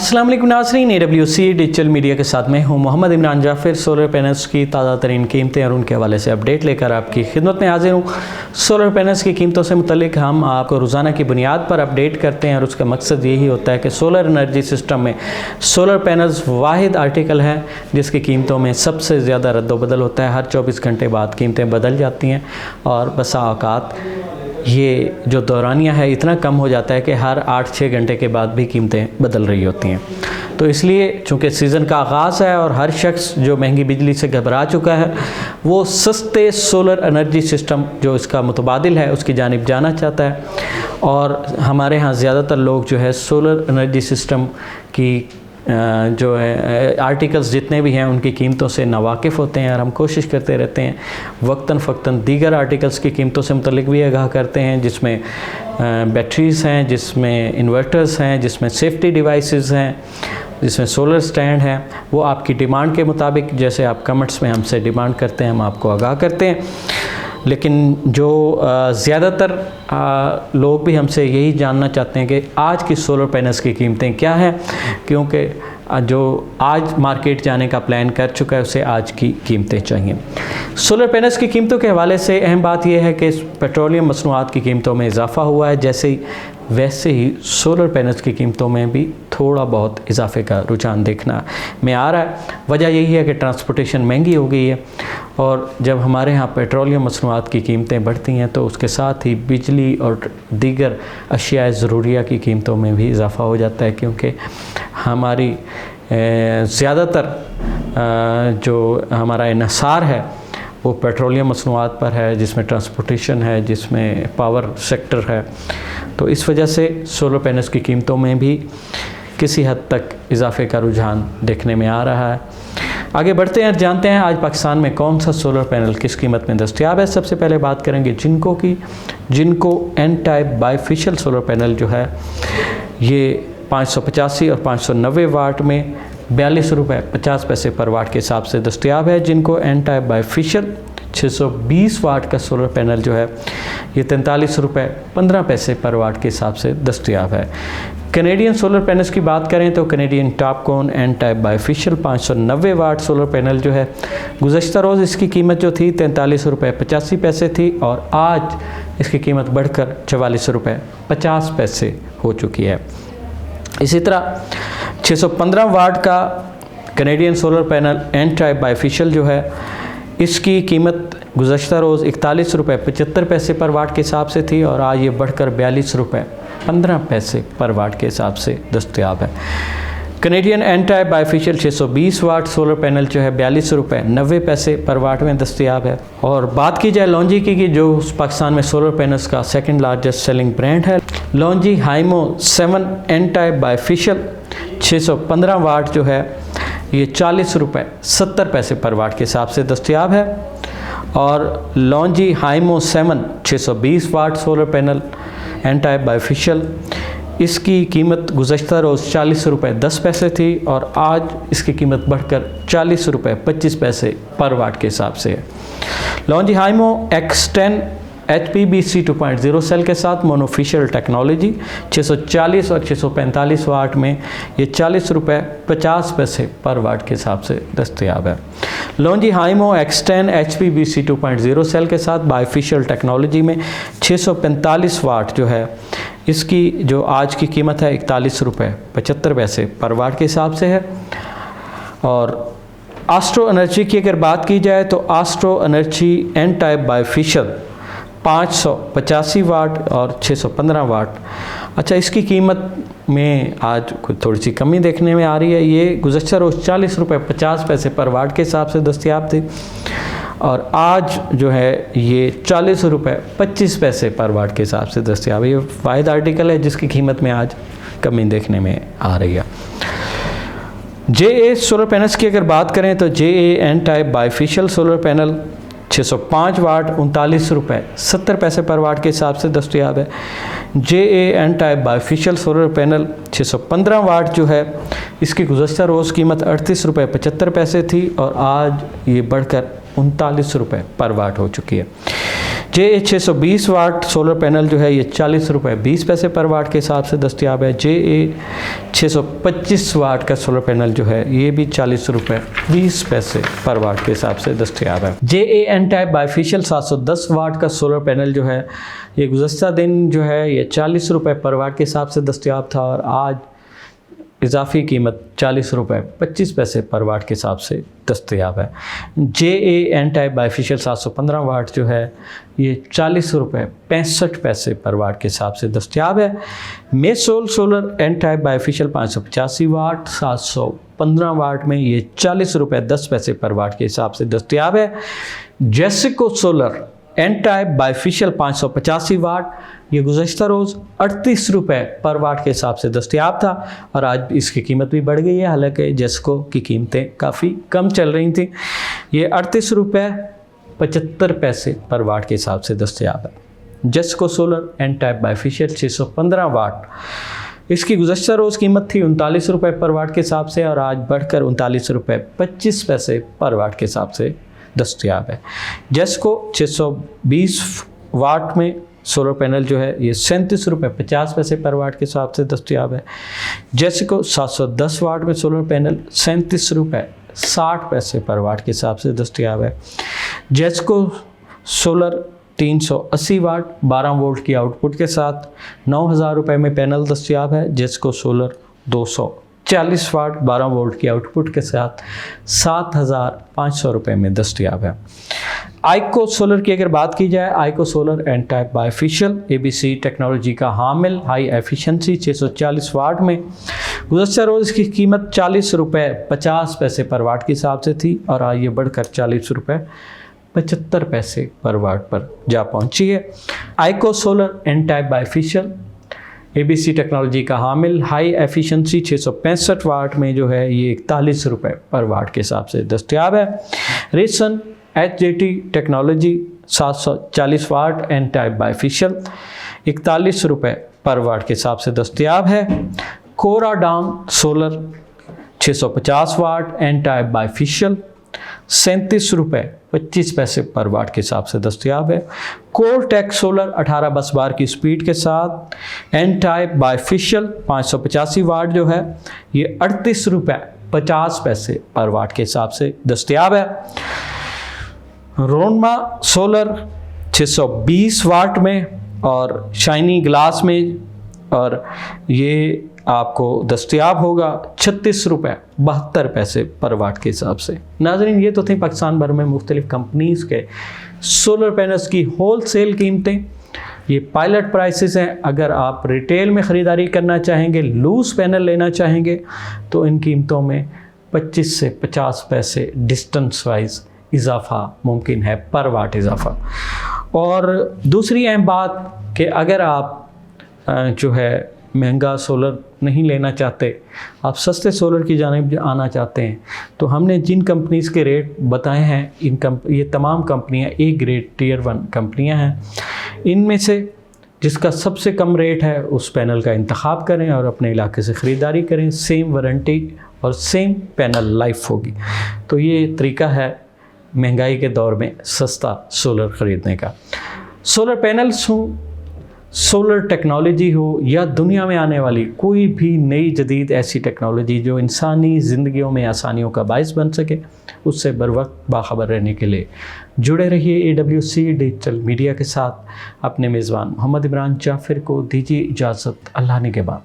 अस्सलाम वालेकुम नाज़रीन, AWC डिजिटल मीडिया के साथ मैं हूं मोहम्मद इमरान जाफ़िर। सोलर पैनल्स की ताज़ा तरीन कीमतें और उनके हवाले से अपडेट लेकर आपकी खिदमत में हाजिर हूं। सोलर पैनल्स की कीमतों से मुतल्लिक हम आपको रोज़ाना की बुनियाद पर अपडेट करते हैं और उसका मकसद यही होता है कि सोलर एनर्जी सिस्टम में सोलर पैनल्स वाहिद आर्टिकल है जिसकी कीमतों में सबसे ज़्यादा रद्दोबदल होता है। हर 24 घंटे बाद कीमतें बदल जाती हैं और बसा औकात ये जो दौरानिया है इतना कम हो जाता है कि हर 8-6 घंटे के बाद भी कीमतें बदल रही होती हैं। तो इसलिए चूँकि सीज़न का आगाज़ है और हर शख्स जो महंगी बिजली से घबरा चुका है वो सस्ते सोलर एनर्जी सिस्टम जो इसका मुतबादिल है उसकी जानिब जाना चाहता है। और हमारे यहाँ ज़्यादातर लोग जो है सोलर एनर्जी सिस्टम की जो है आर्टिकल्स जितने भी हैं उनकी कीमतों से नावाकिफ़ होते हैं और हम कोशिश करते रहते हैं वक्तन फ़क्तन दीगर आर्टिकल्स की कीमतों से मुतल्लिक भी आगाह करते हैं, जिसमें बैटरीज़ हैं, जिसमें इन्वर्टर्स हैं, जिसमें सेफ्टी डिवाइसेस हैं, जिसमें सोलर स्टैंड है। वो आपकी डिमांड के मुताबिक जैसे आप कमेंट्स में हमसे डिमांड करते हैं हम आपको आगाह करते हैं। लेकिन जो ज़्यादातर लोग भी हमसे यही जानना चाहते हैं कि आज की सोलर पैनल्स की कीमतें क्या हैं, क्योंकि जो आज मार्केट जाने का प्लान कर चुका है उसे आज की कीमतें चाहिए। सोलर पैनल्स की कीमतों के हवाले से अहम बात यह है कि पेट्रोलियम मसनूआत की कीमतों में इजाफ़ा हुआ है, वैसे ही सोलर पैनल्स की कीमतों में भी थोड़ा बहुत इजाफे का रुझान देखना में आ रहा है। वजह यही है कि ट्रांसपोर्टेशन महंगी हो गई है और जब हमारे यहाँ पेट्रोलियम मसनूआत की कीमतें बढ़ती हैं तो उसके साथ ही बिजली और दीगर अशिया ज़रूरिया की कीमतों में भी इजाफ़ा हो जाता है, क्योंकि हमारी ज़्यादातर जो हमारा इन्हिसार है वो पेट्रोलियम मसनूआत पर है, जिसमें ट्रांसपोर्टेशन है, जिसमें पावर सेक्टर है। तो इस वजह से सोलर पैनल्स की कीमतों में भी किसी हद तक इजाफे का रुझान देखने में आ रहा है। आगे बढ़ते हैं और जानते हैं आज पाकिस्तान में कौन सा सोलर पैनल किस कीमत में दस्तयाब है। सबसे पहले बात करेंगे जिनको की। जिनको N type bifacial solar panel जो है ये 585 और 590 वाट में 42 रुपये 50 पैसे पर वाट के हिसाब से दस्तयाब है। जिनको एन टाइप बाईफिशियल 620 वाट का सोलर पैनल जो है ये 43 रुपये 15 पैसे पर वाट के हिसाब से दस्तयाब है। कैनेडियन सोलर पैनल्स की बात करें तो Canadian Topcon N type bifacial 590 watt solar panel जो है गुज़श्ता रोज़ इसकी कीमत जो थी 43 रुपये 85 पैसे थी और आज इसकी कीमत बढ़कर 44 रुपये 50 पैसे हो चुकी है। इसी तरह 615 वाट का Canadian solar panel N type bifacial जो है इसकी कीमत गुज़श्ता रोज़ 41 रुपये 75 पैसे पर वाट के हिसाब से थी और आज ये बढ़कर 42 रुपये 15 पैसे पर वाट के हिसाब से दस्तयाब है। Canadian N type bifacial 620 watt solar panel जो है 42 रुपये 90 पैसे पर वाट में दस्तयाब है। और बात की जाए लॉन्जी की जो पाकिस्तान में सोलर पैनल्स का सेकंड लार्जेस्ट सेलिंग ब्रांड है, लॉन्जी Himo 7 N type bifacial 615 watt जो है ये 40 रुपये 70 पैसे पर वाट के हिसाब से दस्तयाब है। और Longi Himo 7 620 watt solar panel N type bifacial इसकी कीमत गुज़श्ता रोज़ 40 रुपये 10 पैसे थी और आज इसकी कीमत बढ़कर 40 रुपये 25 पैसे पर वाट के हिसाब से है। लॉन्जी हाइमो X10 HPBC 2.0 सेल के साथ मोनोफिशियल टेक्नोलॉजी 640 और 645 वाट में ये 40 रुपये 50 पैसे पर वाट के हिसाब से दस्तयाब है। लॉन्जी हाइमो X10 HPBC 2.0 सेल के साथ बाईफिशियल टेक्नोलॉजी में 645 वाट जो है इसकी जो आज की कीमत है 41 रुपये 75 पैसे पर वाट के हिसाब से है। और एस्ट्रो एनर्जी की अगर बात की जाए तो Astro energy N type bifacial 585 watt और 615 वाट। अच्छा, इसकी कीमत में आज कुछ थोड़ी सी कमी देखने में आ रही है। ये गुज़श्ता रोज़ 40 रुपये 50 पैसे पर वाट के हिसाब से दस्तयाब थी और आज जो है ये 40 रुपये 25 पैसे पर वाट के हिसाब से दस्तयाब है। ये वाहिद आर्टिकल है जिसकी कीमत में आज कमी देखने में आ रही है। JA सोलर पैनल्स की अगर बात करें तो JA N type bifacial solar panel 605 watt 39 रुपये 70 पैसे पर वाट के हिसाब से दस्तयाब है। JA N type bifacial solar panel 615 watt जो है इसकी गुज़श्ता रोज़ कीमत 38 रुपये 75 पैसे थी और आज ये बढ़कर 39 रुपये पर वाट हो चुकी है। JA 620 वाट सोलर पैनल जो है ये 40 रुपये 20 पैसे पर वाट के हिसाब से दस्तयाब है। JA 625 वाट का सोलर पैनल जो है ये भी 40 रुपये 20 पैसे पर वाट के हिसाब से दस्तयाब है। JA N टाइप बाइफिशियल 710 वाट का सोलर पैनल जो है ये गुज़श्ता दिन जो है ये 40 रुपये पर वाट के हिसाब से दस्तयाब था और आज इजाफी कीमत 40 रुपये 25 पैसे पर वाट के हिसाब से दस्तयाब है। JA N टाइप बाइफिशियल 715 वाट जो है ये 40 रुपये 65 पैसे पर वाट के हिसाब से दस्तयाब है। मेसोल सोलर N टाइप बाइफिशियल 585 वाट 715 वाट में ये 40 रुपये 10 पैसे पर वाट के हिसाब से दस्तयाब है। जेसिको सोलर N टाइप बाइफिशियल 585 वाट ये गुज़श्ता रोज़ 38 रुपये पर वाट के हिसाब से दस्तयाब था और आज इसकी कीमत भी बढ़ गई है, हालांकि जेस्को की कीमतें काफ़ी कम चल रही थी। ये 38 रुपये 75 पैसे पर वाट के हिसाब से दस्तयाब है। जेस्को सोलर N टाइप बाइफिशियल 615 वाट इसकी गुज़श्ता रोज़ कीमत थी 39 रुपये पर वाट के हिसाब से और आज बढ़कर 39 रुपये 25 पैसे पर वाट के हिसाब से दस्तयाब है। जेस्को 620 वाट में सोलर पैनल जो है ये 37 रुपये 50 पैसे पर वाट के हिसाब से दस्तयाब है। जेस्को 710 वाट में सोलर पैनल 37 रुपये 60 पैसे पर वाट के हिसाब से दस्तयाब है। जेस्को सोलर 380 वाट 12 वोल्ट की आउटपुट के साथ 9,000 रुपये में पैनल दस्तयाब है। जेस्को सोलर 240 वाट 12 वोल्ट की आउटपुट के साथ 7,500 रुपये में दस्तयाब है। आइको सोलर की अगर बात की जाए, Aiko solar N type bifacial ABC technology का हामिल हाई एफिशिएंसी 640 वाट में गुज़श्ता रोज़ की कीमत 40 रुपये 50 पैसे पर वाट के हिसाब से थी और आज ये बढ़कर 40 रुपये 75 पैसे पर वाट पर जा पहुंची है। Aiko solar N type bifacial ABC technology का हामिल हाई एफिशिएंसी 665 वाट में जो है ये 41 रुपये पर वाट के हिसाब से दस्तयाब है। रेसन HJT टेक्नोलॉजी 740 वाट N टाइप बाइफिशियल 41 रुपये पर वाट के हिसाब से दस्तयाब है। कोराडाम सोलर 650 वाट N टाइप बाइफिशियल 37 रुपये 25 पैसे पर वाट के हिसाब से दस्तयाब है। कोरटेक सोलर 18 बस बार की स्पीड के साथ N टाइप बाइफिशियल 585 वाट जो है ये 38 रुपये 50 पैसे पर वाट के हिसाब से दस्तयाब है। रोनमा सोलर 620 वाट में और शाइनी ग्लास में और ये आपको दस्तयाब होगा 36 रुपये 72 पैसे पर वाट के हिसाब से। नाज़रीन, ये तो थी पाकिस्तान भर में मुख्तलिफ़ कंपनीज़ के सोलर पैनल्स की होल सेल कीमतें। ये पायलट प्राइसेस हैं। अगर आप रिटेल में ख़रीदारी करना चाहेंगे, लूज़ पैनल लेना चाहेंगे तो इन कीमतों में 25 से 50 पैसे डिस्टेंस वाइज इजाफ़ा मुमकिन है पर वाट इजाफ़ा। और दूसरी अहम बात कि अगर आप जो है महंगा सोलर नहीं लेना चाहते, आप सस्ते सोलर की जानिब आना चाहते हैं, तो हमने जिन कंपनीज़ के रेट बताए हैं ये तमाम कंपनियां A ग्रेड Tier 1 कंपनियां हैं। इनमें से जिसका सबसे कम रेट है उस पैनल का इंतखाब करें और अपने इलाके से ख़रीदारी करें। सेम वारंटी और सेम पैनल लाइफ होगी। तो ये तरीका है महंगाई के दौर में सस्ता सोलर ख़रीदने का। सोलर पैनल्स हों, सोलर टेक्नोलॉजी हो या दुनिया में आने वाली कोई भी नई जदीद ऐसी टेक्नोलॉजी जो इंसानी ज़िंदगियों में आसानियों का बायस बन सके, उससे बर वक्त बाखबर रहने के लिए जुड़े रहिए AWC डिजिटल मीडिया के साथ। अपने मेज़बान मोहम्मद इमरान जाफ़िर को दीजिए इजाज़त। अल्लाह ने के बाद।